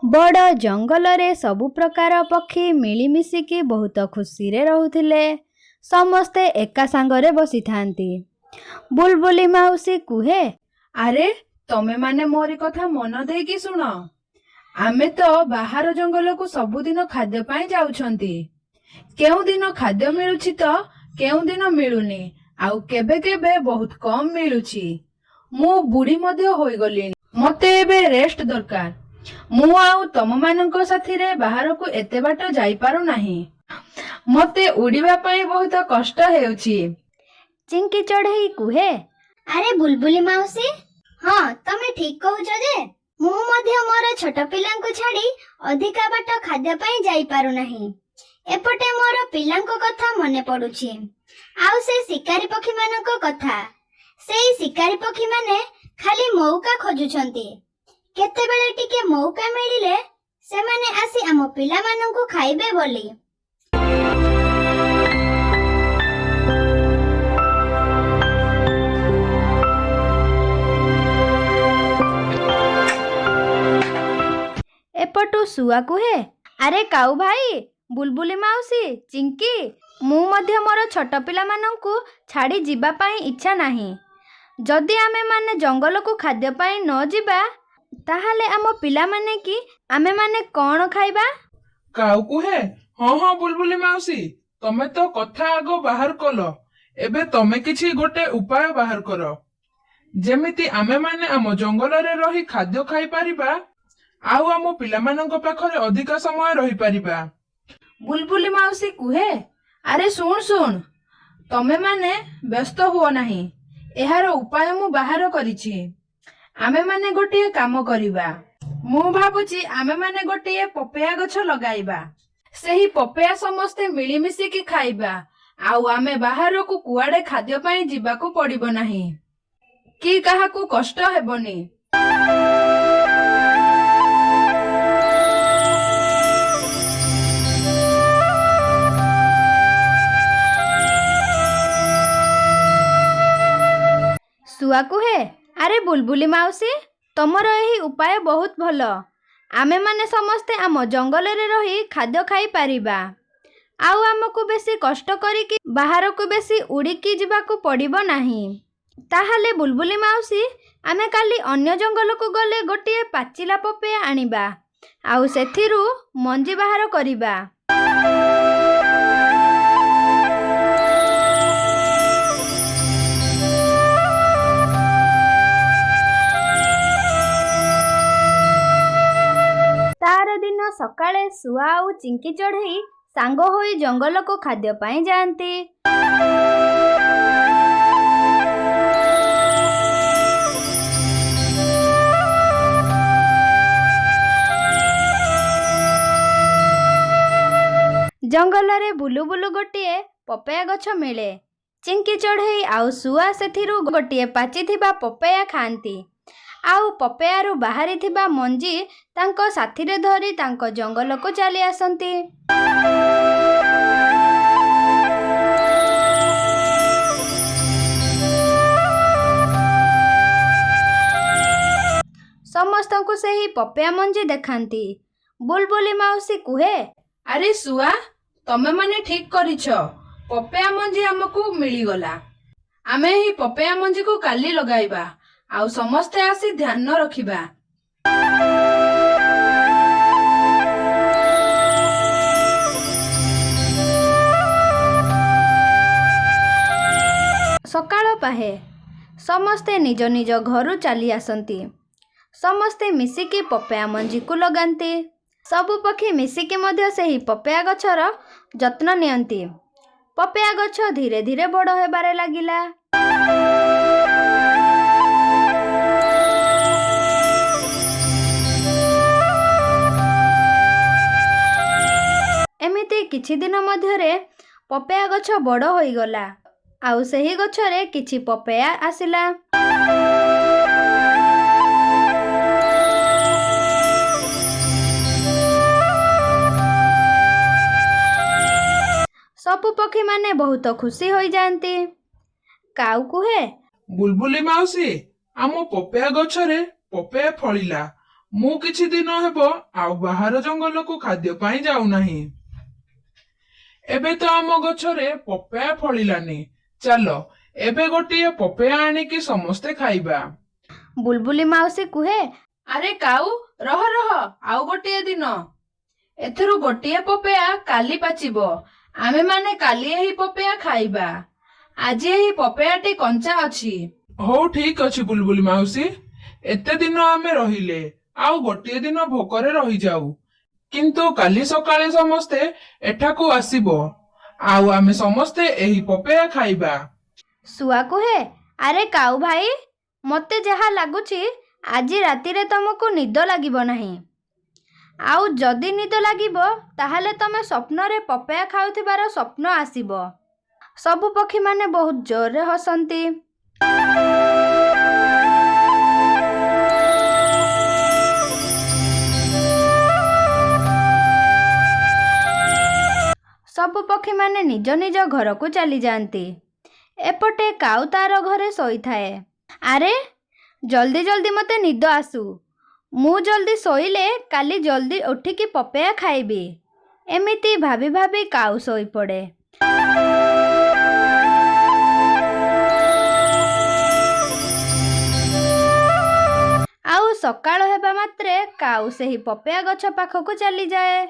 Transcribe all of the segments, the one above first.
बड़ जंगल सबु प्रकार पक्षी मिलीमिशिकी बहुत खुशी रे रहुथिले। समस्ते एका सांगरे बसी थांती। बुलबुली माउसी कुहे, अरे तमे माने मोरी कथा मन देकी सुन। आमे तो बाहर जंगल को सबुदिन खाद्य पाई जाउछंती। केउ दिन खाद्य मिलुछि तो केउ दिन मिलुनी, आउ केबे केबे बहुत कम मिलुछि। मु बुढ़ी मध्य होई गलिनी, मते एबे रेस्ट दरकार। मु आउ तम मानक साथी रे बाहर को एते बाट जाई पारु नाही। मते उड़ीबा पाई बहुत कष्ट हेउछि। चिंकी चढ़ई कुहे, अरे बुलबुली माउसी, हाँ तमे ठीक कहूछ जे मु मध्य मोर छोट पिलांको छाड़ी अधिका बाट खाद्य पाई जाई पारु नाही। एपटे मोर पिलांको कथा मने पडुछि, आउ से शिकारी पक्षी मानक कथा। सेई शिकारी पक्षी माने खाली मौका खोजुछंती। केतेबेले टिके मौका मिलिले सेमाने आसी आम पिला माननको खाइबे बोली। एपटू सुआ कुहे, अरे काऊ भाई, बुलबुली माउसी, चिंकी, मु मध्य मोर छोट पिला माननकु छाड़ी जीवा पाई इच्छा नाही। जदि आमे माने जंगल को खाद्य पाई न जीवा ताहाले आम पिला माने की आमे माने कौन खाइबा? काऊ कुहे, हाँ हाँ बुलबुली माउसी, तमे तो कथा आगो बाहर कलो। एबे तमे किछि गोटे उपाय बाहर करो, जेमिति आमे माने आम जंगल रे रही खाद्य खाई पारिबा, आउ आम पिला मानक पाखरे अधिक समय रही पारिबा। बुलबुली माउसी कुहे, अरे सुन सुन, तमे माने व्यस्त हुओ नाही। एहार उपाय मु बाहर करिछि। आमे माने गोटे काम करिबा। मु भाबुछि आमे माने गोटे पपेया गछ लगाइबा। सेही पपेया समस्ते मिलीमिशी की खाइबा, आउ आमे बाहर को कुआडे खाद्य पाई जीवाको पड़िबो नाही, कि काहाकू कष्ट हेबनी। सुआ कुहे, अरे बुलबुली माउसी, तमर एही उपाय बहुत भल। आमे माने समस्ते आम जंगल रे रही खाद्य खाई पारिबा, आउ आमको बेसी कष्ट करिकी बाहर को बेसी उड़ीकी जीवाको पड़िबो नाही। ताहाले बुलबुली माउसी, आमे काली अन्य जंगल को गले गोटे पाचिला पपेया आनिबा, आउ सेथिरु मंजी बाहर करिबा। तार दिन सकाळे सुआ आउ चिंकी चढ़ई सांग होई जंगल को खाद्य पाई जाती। जंगल रे बुलु बुलु गोटे पपेया गछ मिले। चिंकी चढ़ई आउ सुआ सेथिरु गोटे पाचिथिबा पपेया खांती, आउ पपेयारु बाहरी थिबा मंजी तांको साथीरे धरी तांको जंगल को चली आसंती। समस्तंकु सेही पपेया मंजी देखांती। बुलबुली माउसी कुहे, अरे सुआ, तमे माने ठीक करिछ। पपेया मंजी हमकू मिली गला। आमे ही पपेया मंजी को काली लगाइबा, आउ समस्ते आसी ध्यान रखिबा। सकाळ पाहे समस्ते निज निज घरु चली आसंती। समस्ते मिसिकी पपेया मंजी को लगांती। सबु पक्षी मिसिकी मध्य सेही पपेया गछर जत्न नियंती। पपेया गछ धीरे धीरे बड़ हेबारे लागिला। एमिति किछि दिन मध्यरे पपेया गछ बड़ होई गला, आउ सेही गछरे किछि पपेया आसिला। सबु पक्षी माने बहुत खुशी होई जांती। काऊ कुहे, बुलबुली माउसी, आम पपेया गछरे पपेया फଳିला, ମୁଁ କିଛି ଦିନ ହେବ ଆଉ ବାହାର ଜଙ୍ଗଲକୁ ଖାଦ୍ୟ ପାଇଁ ଯାଉନାହିଁ। ଏବେ ତ ଆମ ଗଛରେ ପପେୟା ଫଳିଲାନି। ଚାଲ ଏବେ ଗୋଟିଏ ପପେୟା ଆଣିକି ସମସ୍ତେ ଖାଇବା। ବୁଲବୁଲି ମାଉସୀ କୁହେ, ଆରେ କାଉ, ରହ ରହ, ଆଉ ଗୋଟିଏ ଦିନ। ଏଥିରୁ ଗୋଟିଏ ପପେୟା କାଲି ପାଚିବ। ଆମେମାନେ କାଲି ଏହି ପପେୟା ଖାଇବା। ଆଜି ଏହି ପପେୟାଟି କଞ୍ଚା ଅଛି। ହଉ ଠିକ ଅଛି ବୁଲବୁଲି ମାଉସୀ, ଏତେ ଦିନ ଆମେ ରହିଲେ ଆଉ ଗୋଟିଏ ଦିନ ଭୋକରେ ରହିଯାଉ, କିନ୍ତୁ କାଲି ସକାଳେ ସମସ୍ତେ ଏଠାକୁ ଆସିବ ଆଉ ଆମେ ସମସ୍ତେ ଏହି ପପେୟା ଖାଇବା। ଶୁଆ କୁହେ, ଆରେ କାଉ ଭାଇ, ମୋତେ ଯାହା ଲାଗୁଛି ଆଜି ରାତିରେ ତମକୁ ନିଦ ଲାଗିବ ନାହିଁ। ଆଉ ଯଦି ନିଦ ଲାଗିବ ତାହେଲେ ତମେ ସ୍ୱପ୍ନରେ ପପେୟା ଖାଉଥିବାର ସ୍ୱପ୍ନ ଆସିବ। ସବୁ ପକ୍ଷୀମାନେ ବହୁତ ଜୋରରେ ହସନ୍ତି। ସବୁ ପକ୍ଷୀମାନେ ନିଜ ନିଜ ଘରକୁ ଚାଲିଯାଆନ୍ତି। ଏପଟେ କାଉ ତାର ଘରେ ଶୋଇଥାଏ। ଆରେ ଜଲ୍ଦି ଜଲ୍ଦି ମୋତେ ନିଦ ଆସୁ, ମୁଁ ଜଲ୍ଦି ଶୋଇଲେ କାଲି ଜଲ୍ଦି ଉଠିକି ପପେୟା ଖାଇବି। ଏମିତି ଭାବି ଭାବି କାଉ ଶୋଇପଡ଼େ। ଆଉ ସକାଳ ହେବା ମାତ୍ରେ କାଉ ସେହି ପପେୟା ଗଛ ପାଖକୁ ଚାଲିଯାଏ।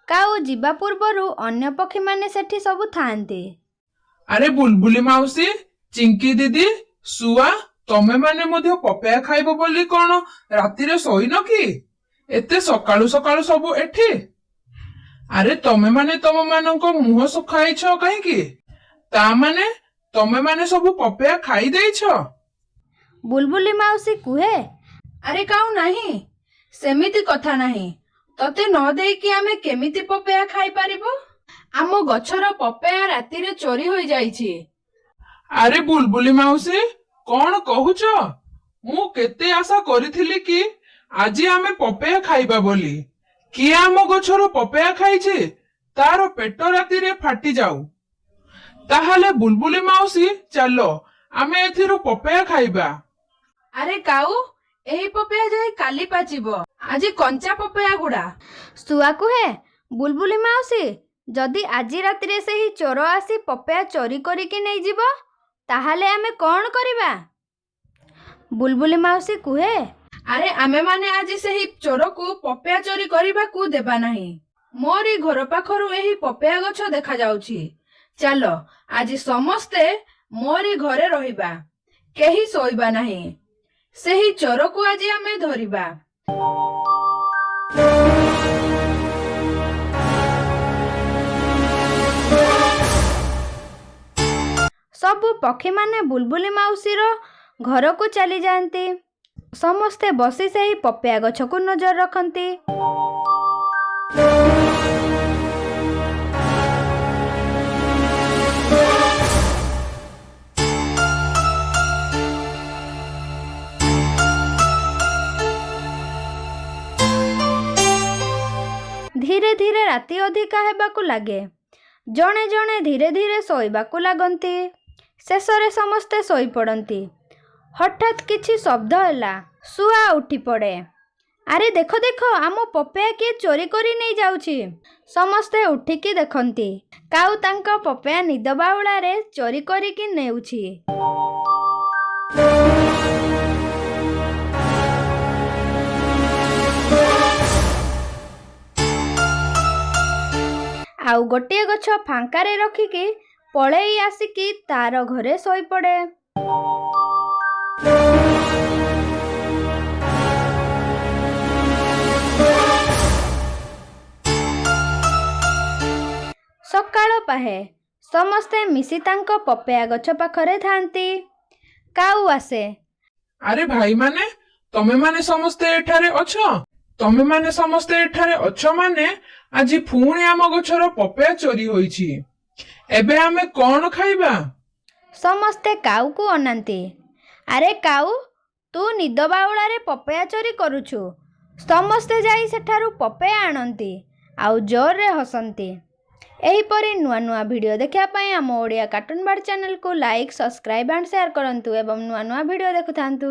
କାଉ ଯିବା ପୂର୍ବରୁ ଅନ୍ୟ ପକ୍ଷୀମାନେ ସେଠି ସବୁ ଥାଆନ୍ତି। ଆରେ ବୁଲବୁଲି ମାଉସୀ, ଚିଙ୍କି ଦିଦି, ଶୁଆ, ତମେ ମାନେ ମଧ୍ୟ ପପେୟା ଖାଇବ ବୋଲି କଣ ରାତିରେ ଶୋଇନ କି? ଏତେ ସକାଳୁ ସକାଳୁ ସବୁ ଏଠି? ଆରେ ତମେ ମାନେ ତମ ମାନଙ୍କ ମୁହଁ ଶୁଖାଇଛ କାହିଁକି? ତା ମାନେ ତମେ ମାନେ ସବୁ ପପେୟା ଖାଇ ଦେଇଛ? ବୁଲବୁଲି ମାଉସୀ କୁହେ, ଆରେ କାଉ ନାହିଁ, ସେମିତି କଥା ନାହିଁ। ତତେ ନ ଦେଇକି ଆମେ କେମିତି ପପେୟା ଖାଇପାରିବୁ? ଆମ ଗଛର ପପେୟା ରାତିରେ ଚୋରି ହୋଇଯାଇଛି। ଆରେ ବୁଲବୁଲି ମାଉସୀ, କଣ କହୁଛ? ମୁଁ କେତେ ଆଶା କରିଥିଲି କି ଆଜି ଆମେ ପପେୟା ଖାଇବା ବୋଲି। କିଏ ଆମ ଗଛର ପପେୟା ଖାଇଛି? ତାର ପେଟ ରାତିରେ ଫାଟି ଯାଉ। ତାହେଲେ ବୁଲବୁଲି ମାଉସୀ, ଚାଲ ଆମେ ଏଥିରୁ ପପେୟା ଖାଇବା। ଆରେ କାଉ, ଏହି ପପେୟା ଯାଇ କାଲି ପାଚିବ। ଆଜି କଞ୍ଚା ପପେୟା ଗୁଡା। ଶୁଆ କୁହେ, ବୁଲବୁଲି ମାଉସୀ, ଯଦି ଆଜି ରାତିରେ ସେହି ଚୋର ଆସି ପପେୟା ଚୋରି କରିକି ନେଇଯିବ ତାହେଲେ ଆମେ କଣ କରିବା? ବୁଲବୁଲି ମାଉସୀ କୁହେ, ଆରେ ଆମେମାନେ ଆଜି ସେହି ଚୋରକୁ ପପେୟା ଚୋରି କରିବାକୁ ଦେବା ନାହିଁ। ମୋରି ଘର ପାଖରୁ ଏହି ପପେୟା ଗଛ ଦେଖାଯାଉଛି। ଚାଲ ଆଜି ସମସ୍ତେ ମୋରି ଘରେ ରହିବା, କେହି ଶୋଇବା ନାହିଁ। ସେହି ଚୋରକୁ ଆଜି ଆମେ ଧରିବା। ସବୁ ପକ୍ଷୀମାନେ ବୁଲବୁଲି ମାଉସୀର ଘରକୁ ଚାଲିଯାଆନ୍ତି। ସମସ୍ତେ ବସି ସେହି ପପେୟା ଗଛକୁ ନଜର ରଖନ୍ତି। ଧୀରେ ଧୀରେ ରାତି ଅଧିକା ହେବାକୁ ଲାଗେ। ଜଣେ ଜଣେ ଧୀରେ ଧୀରେ ଶୋଇବାକୁ ଲାଗନ୍ତି। ଶେଷରେ ସମସ୍ତେ ଶୋଇପଡ଼ନ୍ତି। ହଠାତ୍ କିଛି ଶବ୍ଦ ହେଲା। ଶୁଆ ଉଠି ପଡ଼େ। ଆରେ ଦେଖ ଦେଖ, ଆମ ପପେୟା କିଏ ଚୋରି କରି ନେଇଯାଉଛି। ସମସ୍ତେ ଉଠିକି ଦେଖନ୍ତି। କାଉ ତାଙ୍କ ପପେୟା ନିଦ ବାଉଳାରେ ଚୋରି କରିକି ନେଉଛି। ଆଉ ଗୋଟିଏ ଗଛ ଫାଙ୍କାରେ ରଖିକି ପଳେଇ ଆସିକି ତାର ଘରେ ଶୋଇପଡ଼େ। ସକାଳ ପାହେ। ସମସ୍ତେ ମିଶି ତାଙ୍କ ପପେୟା ଗଛ ପାଖରେ ଥାଆନ୍ତି। କାଉ ଆସେ। ଆରେ ଭାଇମାନେ, ତମେମାନେ ସମସ୍ତେ ଏଠାରେ ଅଛ? ତମେମାନେ ସମସ୍ତେ ଏଠାରେ ଅଛ ମାନେ ଆଜି ପୁଣି ଆମ ଗଛର ପପେୟା ଚୋରି ହୋଇଛି। ଏବେ ଆମେ କଣ ଖାଇବା? ସମସ୍ତେ କାଉକୁ ଅନାନ୍ତି। ଆରେ କାଉ, ତୁ ନିଦ ବାଉଳାରେ ପପେୟା ଚୋରି କରୁଛୁ। ସମସ୍ତେ ଯାଇ ସେଠାରୁ ପପେୟା ଆଣନ୍ତି ଆଉ ଜୋରରେ ହସନ୍ତି। ଏହିପରି ନୂଆ ନୂଆ ଭିଡ଼ିଓ ଦେଖିବା ପାଇଁ ଆମ ଓଡ଼ିଆ କାର୍ଟୁନ ବାର୍ଡ଼ ଚ୍ୟାନେଲକୁ ଲାଇକ୍, ସବସ୍କ୍ରାଇବ୍ ଆଣ୍ଡ ସେୟାର କରନ୍ତୁ ଏବଂ ନୂଆ ନୂଆ ଭିଡ଼ିଓ ଦେଖୁଥାନ୍ତୁ।